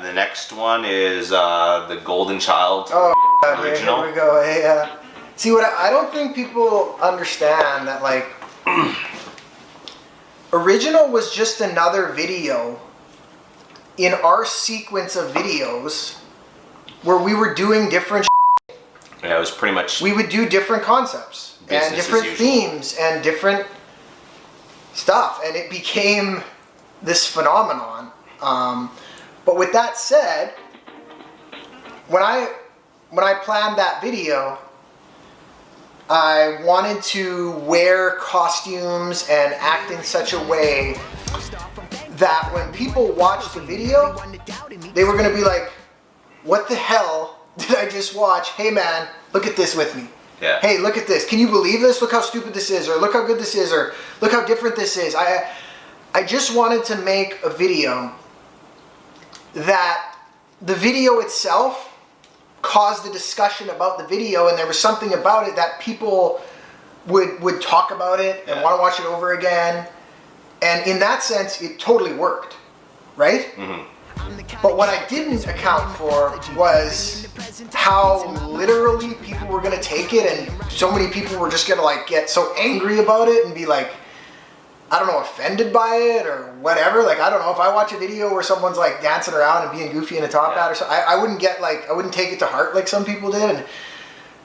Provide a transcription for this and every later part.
the next one is the Golden Child original. Here we go. Hey, see what I don't think people understand that like original was just another video in our sequence of videos where we were doing different. Yeah, it was pretty much. We would do different concepts and different themes and different stuff, and it became this phenomenon. But with that said, when I planned that video, I wanted to wear costumes and act in such a way that when people watched the video, they were going to be like, what the hell did I just watch? Hey man, look at this with me. Yeah. Hey, look at this. Can you believe this? Look how stupid this is, or look how good this is, or look how different this is. I just wanted to make a video that the video itself caused a discussion about the video, and there was something about it that people would talk about it and want to watch it over again. And in that sense, it totally worked, right? Mm-hmm. But what I didn't account for was how literally people were going to take it, and so many people were just going to like get so angry about it and be like, I don't know, offended by it or whatever. Like, I don't know, if I watch a video where someone's like dancing around and being goofy in a top hat or something, I wouldn't get like, I wouldn't take it to heart like some people did. And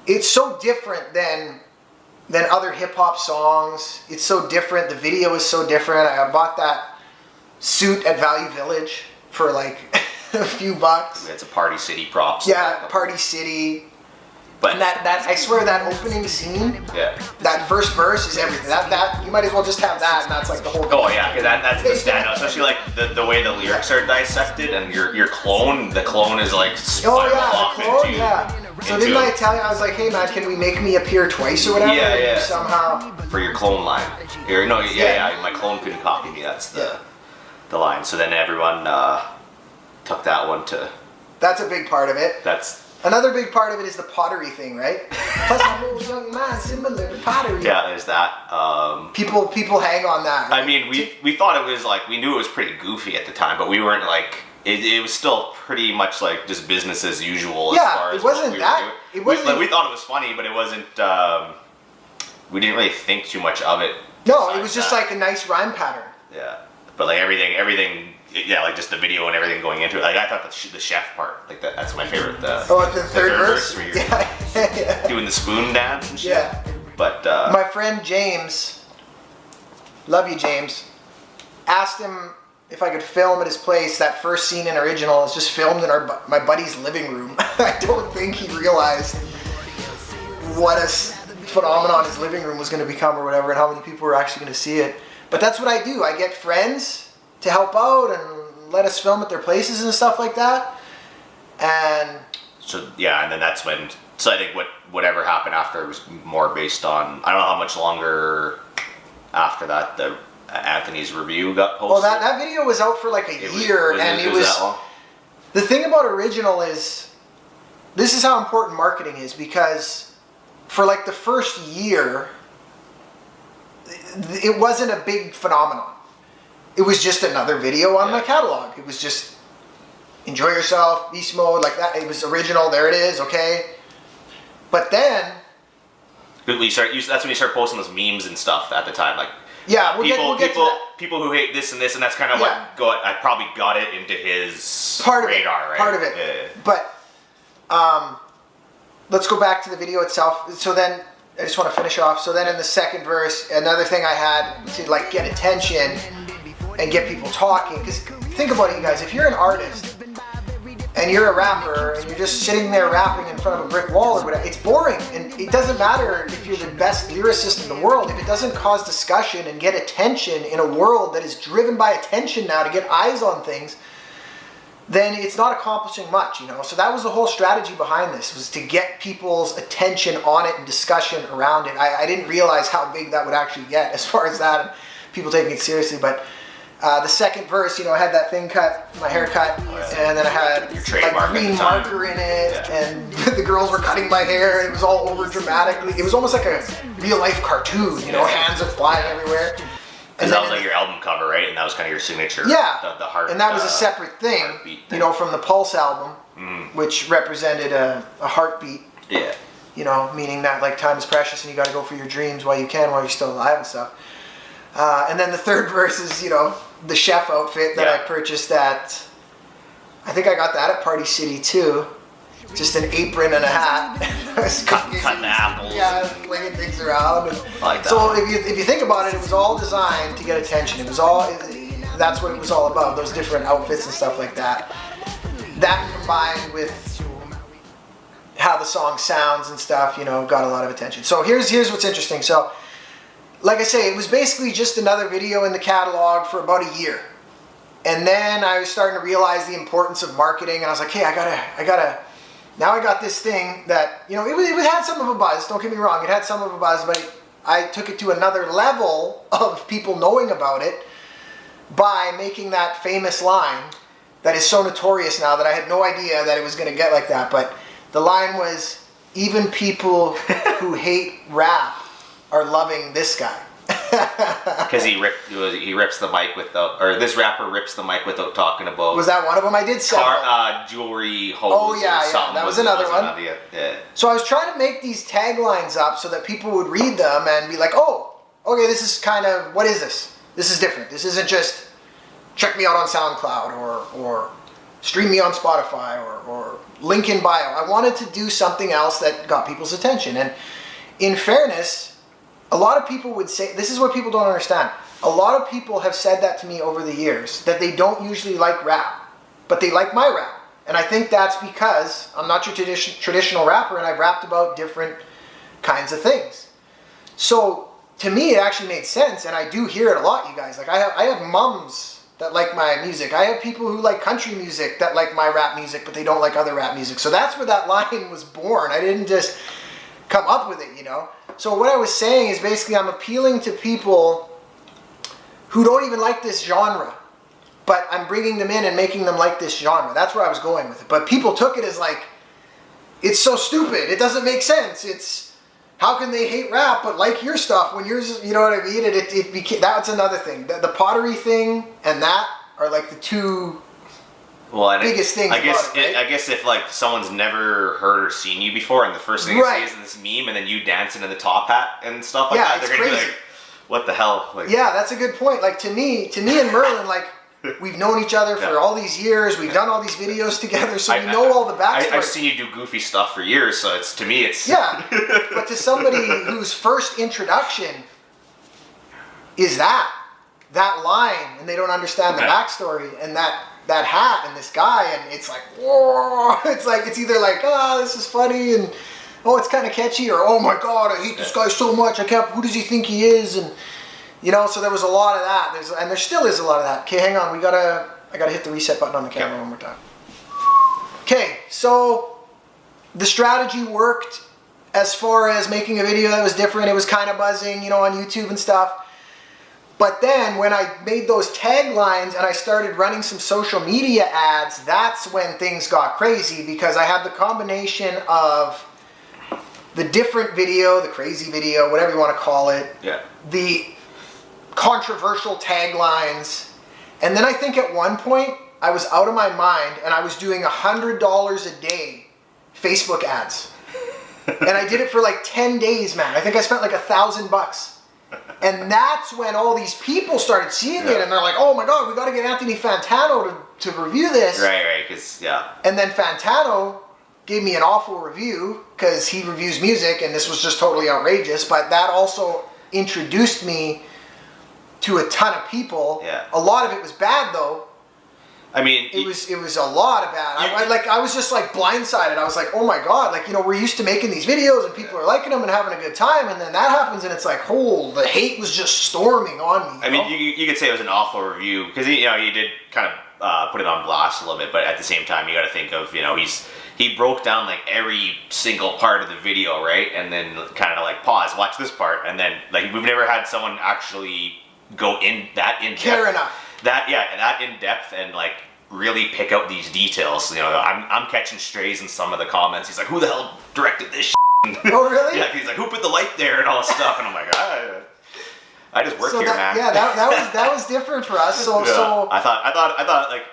it's so different than other hip hop songs. It's so different. The video is so different. I bought that suit at Value Village for like a few bucks. It's a Party City props. Yeah, Party City. But and that I swear that opening scene, that first verse is everything. That you might as well just have that, and that's like the whole. Oh yeah, because that's the standout. Especially like the way the lyrics are dissected, and your clone, the clone is like spiraled off into. So didn't I tell you? I was like, hey man, can we make me appear twice or whatever? Yeah. Somehow. For your clone line. My clone couldn't copy me. That's the line. So then everyone took that one to. That's a big part of it. Another big part of it is the pottery thing, right? Plus a whole young man similar to pottery. Yeah, there's that. People hang on that. Right? I mean, we thought it was like, we knew it was pretty goofy at the time, but we weren't like, it was still pretty much like just business as usual as far as it wasn't what we that. were doing. It wasn't. We thought it was funny, but it wasn't. We didn't really think too much of it. No, it was just like a nice rhyme pattern. Yeah, but like everything. Yeah, like just the video and everything going into it. Like I thought the chef part, like that's my favorite. The third verse where you're doing the spoon dance and shit. Yeah. But my friend James, love you James, asked him if I could film at his place. That first scene in original is just filmed in my buddy's living room. I don't think he realized what a phenomenon his living room was going to become or whatever, and how many people were actually going to see it. But that's what I do. I get friends to help out and let us film at their places and stuff like that. And so and then that's when. So I think whatever happened after was more based on. I don't know how much longer after that the Anthony's review got posted. Well, that video was out for like a year, and it was that long? The thing about original is this is how important marketing is, because for like the first year it wasn't a big phenomenon. It was just another video on my catalog. It was just enjoy yourself, beast mode, like that. It was original. There it is. Okay. But then that's when you start posting those memes and stuff at the time. Like we'll get to that. People who hate this and this, and that's kind of I probably got it into his radar, right? Part of it. Yeah. But let's go back to the video itself. So then I just want to finish off. So then in the second verse, another thing I had to like get attention and get people talking, because think about it, you guys, if you're an artist and you're a rapper and you're just sitting there rapping in front of a brick wall or whatever, it's boring. And it doesn't matter if you're the best lyricist in the world, if it doesn't cause discussion and get attention in a world that is driven by attention now to get eyes on things, then it's not accomplishing much, you know. So that was the whole strategy behind this, was to get people's attention on it and discussion around it. I didn't realize how big that would actually get as far as that and people taking it seriously, but the second verse, I had that thing cut, my hair cut, and then I had like green marker in it, and the girls were cutting my hair, and it was all over dramatically. It was almost like a real life cartoon, hands are flying everywhere. Because that was like your album cover, right? And that was kind of your signature. Yeah. The heart. And that was a separate thing, you know, from the Pulse album, which represented a heartbeat. Yeah. You know, meaning that like time is precious and you got to go for your dreams while you can, while you're still alive and stuff. And then the third verse is, you know, the chef outfit that I purchased at, I think I got that at Party City too. Just an apron and a hat. Cutting apples. Yeah, flinging things around. And like that. so if you think about it, it was all designed to get attention. It was all, that's what it was all about, those different outfits and stuff like that. That combined with how the song sounds and stuff, you know, got a lot of attention. So here's what's interesting. So, like I say, it was basically just another video in the catalog for about a year. And then I was starting to realize the importance of marketing, and I was like, hey, I gotta, now I got this thing that, you know, it had some of a buzz, don't get me wrong, it had some of a buzz, but I took it to another level of people knowing about it by making that famous line that is so notorious now that I had no idea that it was gonna get like that, but the line was, even people who hate rap are loving this guy. Because he rips the mic without, or this rapper rips the mic without talking about. Was that one of them? I did several. Jewelry, hose. Oh yeah, that was another one. Yeah. So I was trying to make these taglines up so that people would read them and be like, oh, okay, this is kind of, what is this? This is different. This isn't just check me out on SoundCloud or stream me on Spotify or link in bio. I wanted to do something else that got people's attention. And in fairness, a lot of people would say, this is what people don't understand. A lot of people have said that to me over the years, that they don't usually like rap, but they like my rap. And I think that's because I'm not your traditional rapper and I've rapped about different kinds of things. So to me, it actually made sense, and I do hear it a lot, you guys. Like I have mums that like my music. I have people who like country music that like my rap music, but they don't like other rap music. So that's where that line was born. I didn't just come up with it, you know. So what I was saying is basically I'm appealing to people who don't even like this genre, but I'm bringing them in and making them like this genre. That's where I was going with it. But people took it as like, it's so stupid. It doesn't make sense. It's, how can they hate rap but like your stuff when yours, you know what I mean? It became, that's another thing. The pottery thing and that are like the two biggest things. I guess about it, right? I guess if like someone's never heard or seen you before, and the first thing they see is this meme, and then you dancing in the top hat and stuff like that, they're gonna be like, "What the hell?" Like, yeah, that's a good point. Like to me and Merlin, like we've known each other for all these years. We've done all these videos together, so we know all the backstory. I've seen you do goofy stuff for years, so it's to me it's yeah. But to somebody whose first introduction is that line, and they don't understand the backstory and that hat and this guy, and it's like, whoa, it's like, it's either like, oh, this is funny, and oh, it's kind of catchy, or oh my god, I hate this guy so much, who does he think he is? And you know, so there was a lot of that, and there still is a lot of that. Okay, hang on, I gotta hit the reset button on the camera one more time. Okay, so the strategy worked as far as making a video that was different. It was kind of buzzing, you know, on YouTube and stuff. But then when I made those taglines and I started running some social media ads, that's when things got crazy, because I had the combination of the different video, the crazy video, whatever you want to call it, the controversial taglines, and then I think at one point I was out of my mind and I was doing $100 a day Facebook ads. And I did it for like 10 days, man. I think I spent like $1,000. And that's when all these people started seeing it, and they're like, oh my god, we got to get Anthony Fantano to review this. Right, because, And then Fantano gave me an awful review, because he reviews music, and this was just totally outrageous, but that also introduced me to a ton of people. Yeah. A lot of it was bad, though. I mean, it was a lot of bad. I was just like blindsided. I was like, oh my god, like, you know, we're used to making these videos and people are liking them and having a good time, and then that happens and it's like, the hate was just storming on me. I mean, you could say it was an awful review, because you know, you did kind of put it on blast a little bit, but at the same time, you got to think of, you know, he broke down like every single part of the video, right, and then kind of like pause, watch this part, and then like we've never had someone actually go in depth. Care enough. That in depth and like really pick out these details. You know, I'm catching strays in some of the comments. He's like, who the hell directed this shit? Oh really? Yeah, he's like, who put the light there and all this stuff, and I'm like, I just work so here, that, man. Yeah, that was different for us. So Yeah. so I thought like,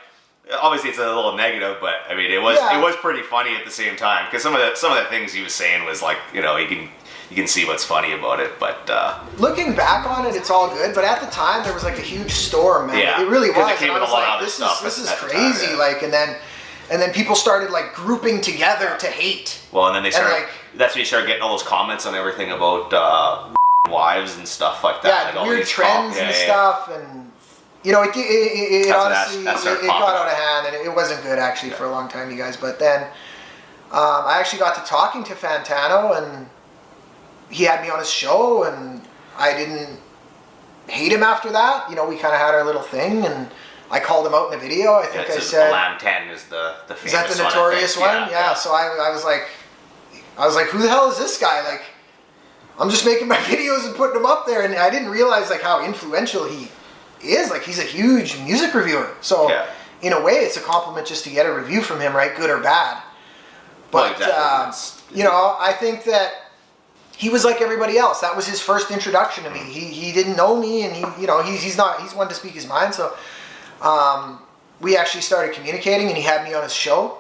obviously it's a little negative, but I mean it was pretty funny at the same time, because some of the things he was saying was like, you know, you can see what's funny about it, but looking back on it, it's all good. But at the time, there was like a huge storm, man. Yeah, it really was. 'cause it came and I with was a lot like, of other stuff this is at the crazy. time, yeah. Like, and then people started like grouping together to hate. well, and then they started. like- That's when you start getting all those comments on everything about wives and stuff like that. Yeah, like all weird these trends and stuff, and you know, it That's- honestly that started it got popping out of hand, and it wasn't good actually for a long time, you guys. But then I actually got to talking to Fantano, and he had me on his show, and I didn't hate him after that. You know, we kind of had our little thing, and I called him out in the video. I think I said, Lamb 10 is the famous "Is that the one, I notorious think. one?" Yeah. So I was like, "Who the hell is this guy?" Like, I'm just making my videos and putting them up there, and I didn't realize like how influential he is. Like, he's a huge music reviewer. So Yeah. in a way, it's a compliment just to get a review from him, right? Good or bad. But Well, exactly. That's- you know, I think that he was like everybody else. That was his first introduction to me. He didn't know me, and he's one to speak his mind. So we actually started communicating, and he had me on his show.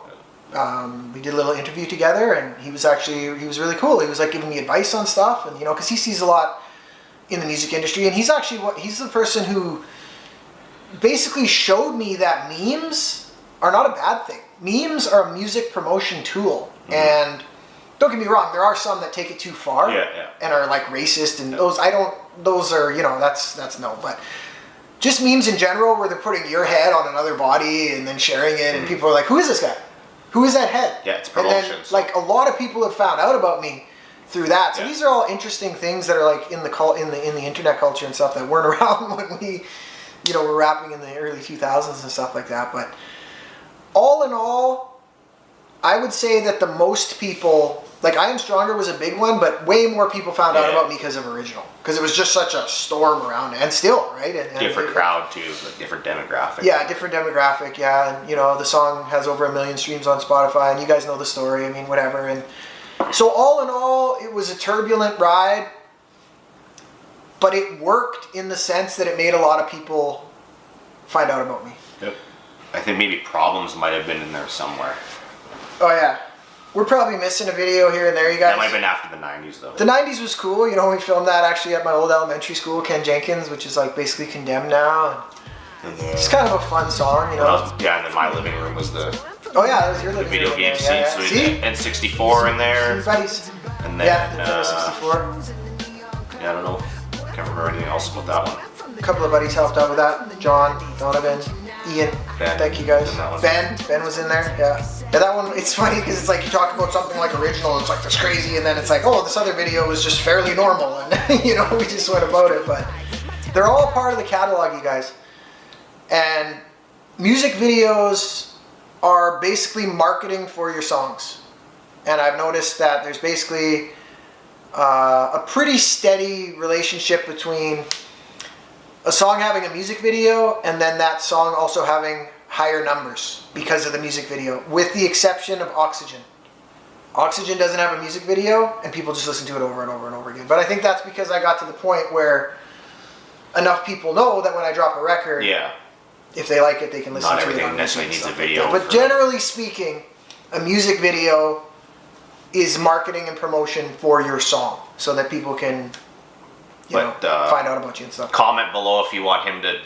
We did a little interview together, and he was really cool. He was like giving me advice on stuff, and because he sees a lot in the music industry, and he's the person who basically showed me that memes are not a bad thing. Memes are a music promotion tool, and don't get me wrong, there are some that take it too far and are like racist, and those are that's no, but just memes in general where they're putting your head on another body and then sharing it, and people are like, who is this guy? Who is that head? Yeah, it's And promotion. then, like, a lot of people have found out about me through that. So these are all interesting things that are like in the internet culture and stuff that weren't around when we, were rapping in the early 2000s and stuff like that. But all in all, I would say that the most people, like I Am Stronger was a big one, but way more people found out about me because of Original. Because it was just such a storm around it. And still, right? And different crowd too, like different demographic. Yeah, different demographic, yeah. And, the song has over 1 million streams on Spotify, and you guys know the story, I mean, whatever. And so all in all, it was a turbulent ride, but it worked in the sense that it made a lot of people find out about me. Yep. I think maybe Problems might have been in there somewhere. Oh, yeah. We're probably missing a video here and there, you guys. That might have been after the 90s, though. The 90s was cool. We filmed that actually at my old elementary school, Ken Jenkins, which is like basically condemned now. And it's kind of a fun song, and then my living room was the Oh yeah, that was your living video room. game Yeah, scene. So See? and 64 in there. Buddies. And then, Yeah, Nintendo 64. Yeah, I don't know. Can't remember anything else about that one. A couple of buddies helped out with that. John, Donovan, Ian. Ben. Thank you guys. And that one. Ben was in there. Yeah. Yeah, that one. It's funny because it's like you talk about something like Original. It's like this crazy, and then it's like, oh, this other video was just fairly normal, and we just went about it. But they're all part of the catalog, you guys. And music videos are basically marketing for your songs. And I've noticed that there's basically a pretty steady relationship between a song having a music video and then that song also having higher numbers because of the music video, with the exception of Oxygen. Oxygen doesn't have a music video and people just listen to it over and over and over again. But I think that's because I got to the point where enough people know that when I drop a record, if they like it, they can listen to it. Not everything on necessarily needs a like video. that. But generally speaking, a music video is marketing and promotion for your song so that people can find out about you and stuff. Comment below if you want him to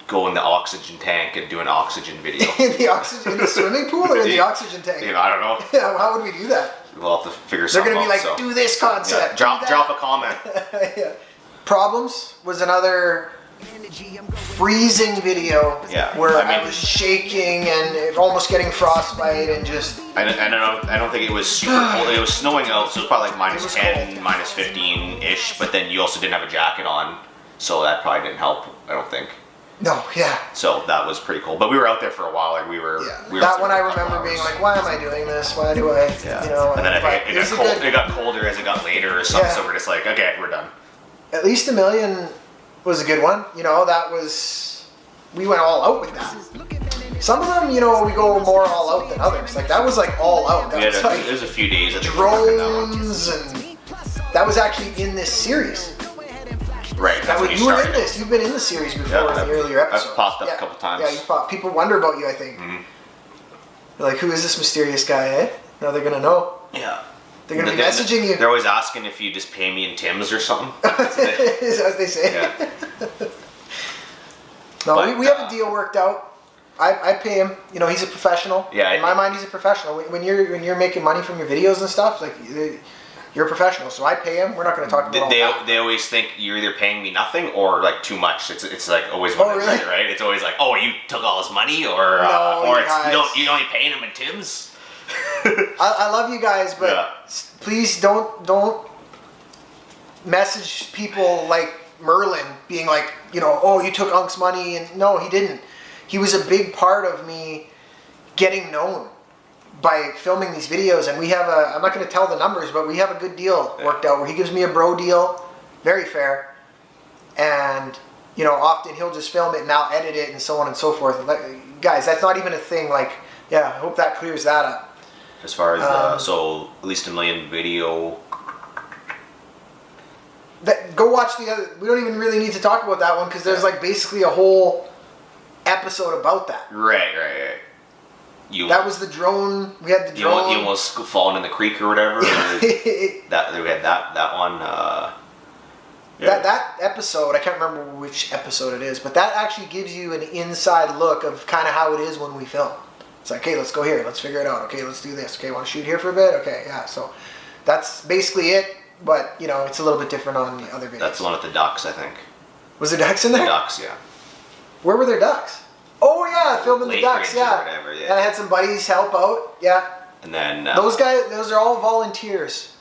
go in the oxygen tank and do an oxygen video. In the swimming pool or in the oxygen tank? I don't know. Yeah, how would we do that? We'll have to figure They're something going to be out. like, do this concept. Drop a comment. Yeah. Problems was another freezing video where I was shaking and almost getting frostbite and just... I don't think it was super cold. It was snowing out, so it was probably like minus 10, cold. minus 15-ish, but then you also didn't have a jacket on, so that probably didn't help, I don't think. No, yeah. So that was pretty cool. But we were out there for a while. Like we were that one I remember being like, why am I doing this? Why do I, And then it got colder as it got later or something, so we're just like, okay, we're done. At least 1 million was a good one. That was, we went all out with that. Some of them, we go more all out than others. Like that was like all out. That was like there's a few days that drones and that was actually in this series. Right. That That's way, when you were in started. this. You've been in the series before Yeah, in the earlier episodes. I've popped up a couple times. Yeah, people wonder about you, I think. Mhm. They're like, who is this mysterious guy, eh? Now they're going to know. Yeah. They're going to be messaging you. They're always asking if you just pay me in Tim's or something. Is that what they say? Yeah. No, But, we have a deal worked out. I pay him. You know, he's a professional. Yeah, In my mind, he's a professional. When you're making money from your videos and stuff, like you're a professional. So I pay him. We're not going to talk about all that. They always think you're either paying me nothing or like too much. It's like always Oh, one or the really? other, right? It's always like, oh, you took all his money, or No, or you it's guys. you only paying him in Tim's. I love you guys, but Yeah. please don't message people like Merlin being like, you know, oh, you took Unk's money, and no, he didn't. He was a big part of me getting known by filming these videos, and we have I'm not going to tell the numbers, but we have a good deal worked out where he gives me a bro deal, very fair, and you know, often he'll just film it and I'll edit it and so on and so forth. Like, guys, that's not even a thing. Like, yeah, I hope that clears that up. As far as so at least 1 million video. Go watch the other. We don't even really need to talk about that one because there's like basically a whole episode about that. Right. You That was the drone. We had the drone. you almost fallen in the creek or whatever. That we had that one. Yeah. That episode, I can't remember which episode it is, but that actually gives you an inside look of kind of how it is when we film. It's like, okay, let's go here. Let's figure it out. Okay, let's do this. Okay, want to shoot here for a bit? Okay, yeah. So that's basically it. But, you know, it's a little bit different on the other videos. That's the one with the ducks, I think. Was there ducks in there? The ducks, yeah. Where were there ducks? Oh, yeah, filming the Lake ducks, Ranger or yeah. whatever, yeah. And I had some buddies help out, yeah. And then Those are all volunteers.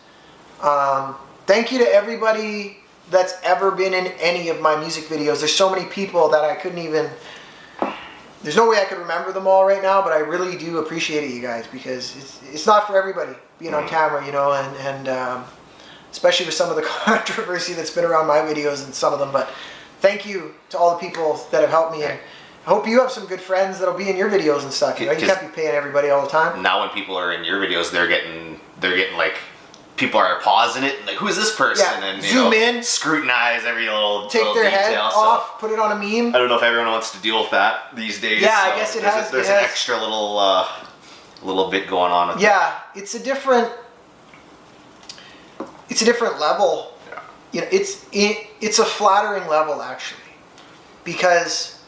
Thank you to everybody that's ever been in any of my music videos. There's so many people that I couldn't even... There's no way I could remember them all right now, but I really do appreciate it, you guys, because it's not for everybody being on camera, you know, and especially with some of the controversy that's been around my videos and some of them. But thank you to all the people that have helped me, and I hope you have some good friends that'll be in your videos and stuff. You know, you can't be paying everybody all the time. now when people are in your videos, they're getting like people are pausing it, like who's this person? Yeah, And zoom in, scrutinize every little take their detail, head so. off, put it on a meme. I don't know if everyone wants to deal with that these days. Yeah, I so guess there's an extra little bit going on with Yeah, it's a different level. Yeah. You know, it's a flattering level actually, because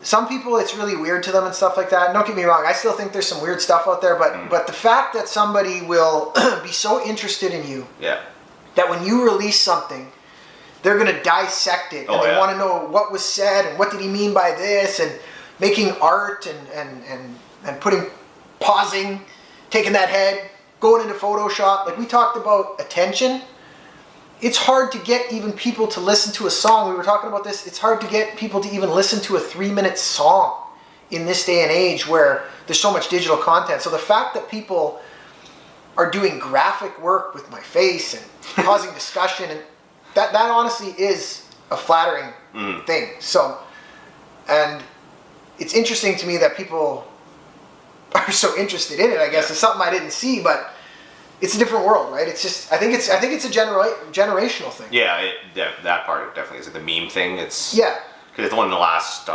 some people it's really weird to them and stuff like that. And don't get me wrong, I still think there's some weird stuff out there, but the fact that somebody will be so interested in you Yeah. that when you release something, they're gonna dissect it, and Oh, they yeah. want to know what was said and what did he mean by this, and making art and putting pausing, taking that head, going into Photoshop. Like we talked about attention. It's hard to get even people to listen to a song. We were talking about this. It's hard to get people to even listen to a 3-minute song in this day and age where there's so much digital content. So the fact that people are doing graphic work with my face and causing discussion, and that honestly is a flattering thing. So, and it's interesting to me that people are so interested in it. I guess it's something I didn't see, but it's a different world, right? It's just I think it's a generational thing. Yeah, that part it definitely is. Like the meme thing. It's Yeah. because it's one in the last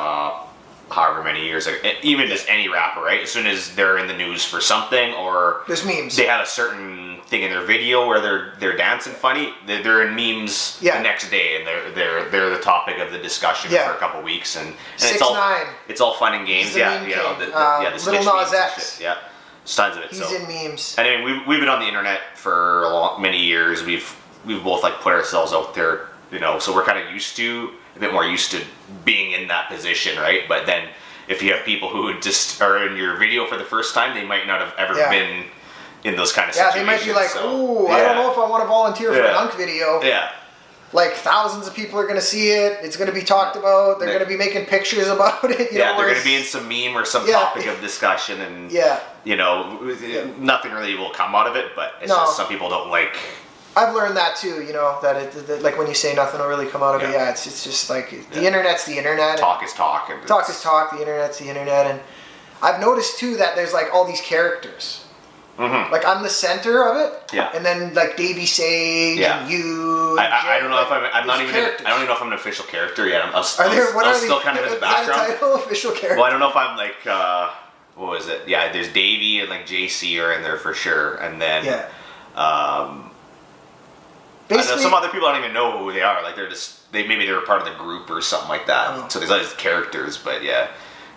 however many years. Like, even just any rapper, right? As soon as they're in the news for something, or There's memes. they have a certain thing in their video where they're dancing funny, they're in memes Yeah. the next day, and they're the topic of the discussion Yeah. for a couple weeks, and 6ix9ine. it's all fun and games. He's the Yeah, meme you know, king. the Little Snitch Nas memes and X. shit. Yeah, there's tons of it. He's so. in memes. I mean, we've been on the internet for many years. We've both like put ourselves out there, you know. So we're kind of a bit more used to being in that position, right? But then if you have people who just are in your video for the first time, they might not have ever been in those kind of Yeah, situations. they might be like, so, ooh, I don't know if I want to volunteer for an Yeah. Unk video. Yeah. Like thousands of people are going to see it. It's going to be talked about. They're going to be making pictures about it. You know, They're going whereas- to be in some meme or some Yeah. topic of discussion, and Yeah. you know, nothing really will come out of it. But it's No. just some people don't like. I've learned that too, you know, that like when you say nothing will really come out of it, Yeah. it's just like the internet's the internet. Talk is talk. And Talk is talk, the internet's the internet. And I've noticed too that there's like all these characters. Like I'm the center of it. Yeah. And then like Davey Sage and you. And I Jay, don't know if I'm not even. characters. I don't even know if I'm an official character yet. I'm What are still they? kind of in the Is that background. a title? Official character. Well, I don't know if I'm like. What was it? Yeah, there's Davey and like JC are in there for sure, and then. Yeah. I know some other people don't even know who they are. Like they're just maybe they were part of the group or something like that. Oh. So there's all these characters, but yeah,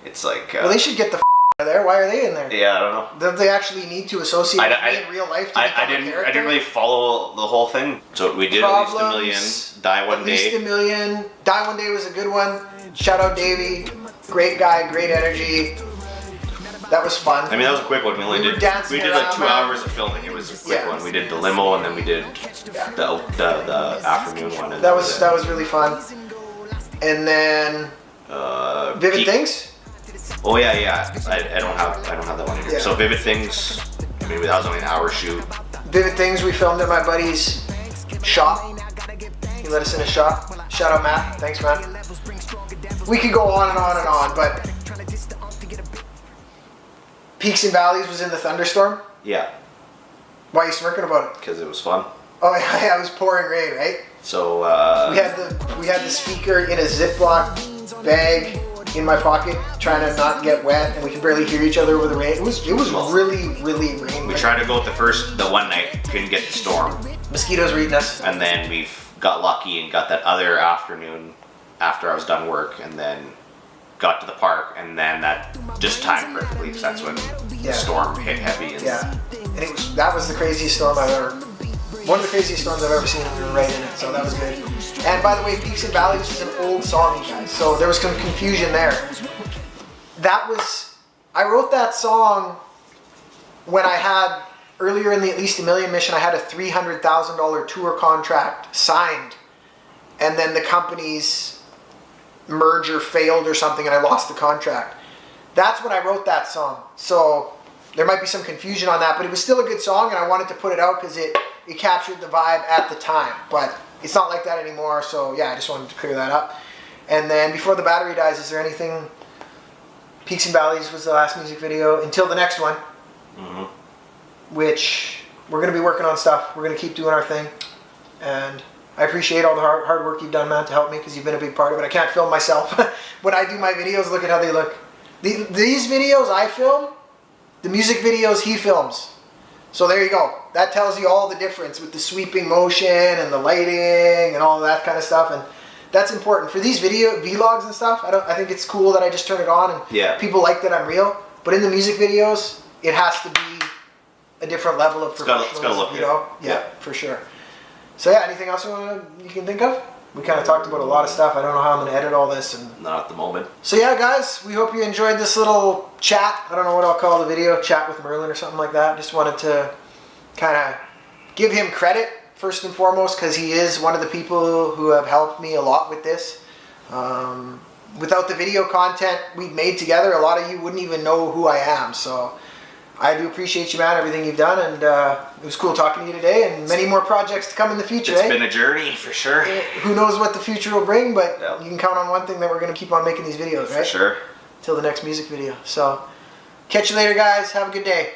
it's like. Well, they should get the out of there. Why are they in there? Yeah, I don't know. Don't they actually need to associate with me in real life to become a character? I didn't really follow the whole thing. So we did Problems, at least $1 million, die one At day. least $1 million. Die One Day was a good one. Shout out Davey. Great guy, great energy. That was fun. I mean, that was a quick one. We only did like dancing 2 around, hours of filming. It was a quick one. We did the limo and then we did the afternoon one. And that was really fun. And then Vivid Peak. Things. Oh yeah. I don't have that one in here. Yeah. So Vivid Things. I mean, that was only an hour shoot. Vivid Things we filmed at my buddy's shop. He let us in his shop. Shout out Matt. Thanks, man. We could go on and on and on, but Peaks and Valleys was in the thunderstorm. Yeah, Why are you smirking about it? because it was fun. Oh yeah, it was pouring rain, right? So We had the speaker in a Ziploc bag in my pocket, trying to not get wet, and we could barely hear each other over the rain. It was really rainy. we tried to go the one night, couldn't get the storm, Mosquitoes were eating us. and then we got lucky and got that other afternoon after I was done work, and then got to the park, and then that just timed perfectly because that's when the storm hit heavy. And And that was the craziest storm one of the craziest storms I've ever seen, and we were right in it, so that was good. And by the way, Peaks and Valleys is an old song, you guys, so there was some confusion there. I wrote that song when I had, earlier in the At Least a Million mission, I had a $300,000 tour contract signed, and then the company's merger failed or something, and I lost the contract. That's when I wrote that song. So there might be some confusion on that, but it was still a good song, and I wanted to put it out because it captured the vibe at the time. But it's not like that anymore, so yeah, I just wanted to clear that up. And then Before the Battery Dies, is there anything? Peaks and Valleys was the last music video until the next one, which we're going to be working on stuff. We're going to keep doing our thing, and I appreciate all the hard work you've done, man, to help me, because you've been a big part of it. I can't film myself. When I do my videos, look at how they look. These videos I film, the music videos he films. So there you go. That tells you all the difference with the sweeping motion and the lighting and all that kind of stuff. And that's important for these vlogs and stuff. I think it's cool that I just turn it on and people like that I'm real. But in the music videos, it has to be a different level of professionalism. It's gotta look you know? Yeah, for sure. So yeah, anything else you can think of? We kind of talked about a lot of stuff. I don't know how I'm going to edit all this. And not at the moment. so yeah, guys, we hope you enjoyed this little chat. I don't know what I'll call the video, chat with Merlin or something like that. Just wanted to kind of give him credit first and foremost, because he is one of the people who have helped me a lot with this. Without the video content we've made together, a lot of you wouldn't even know who I am. So I do appreciate you, man, everything you've done, and it was cool talking to you today, and many more projects to come in the future. It's been a journey, for sure. Who knows what the future will bring, but you can count on one thing, that we're going to keep on making these videos, right? For sure. Till the next music video. So, catch you later, guys. Have a good day.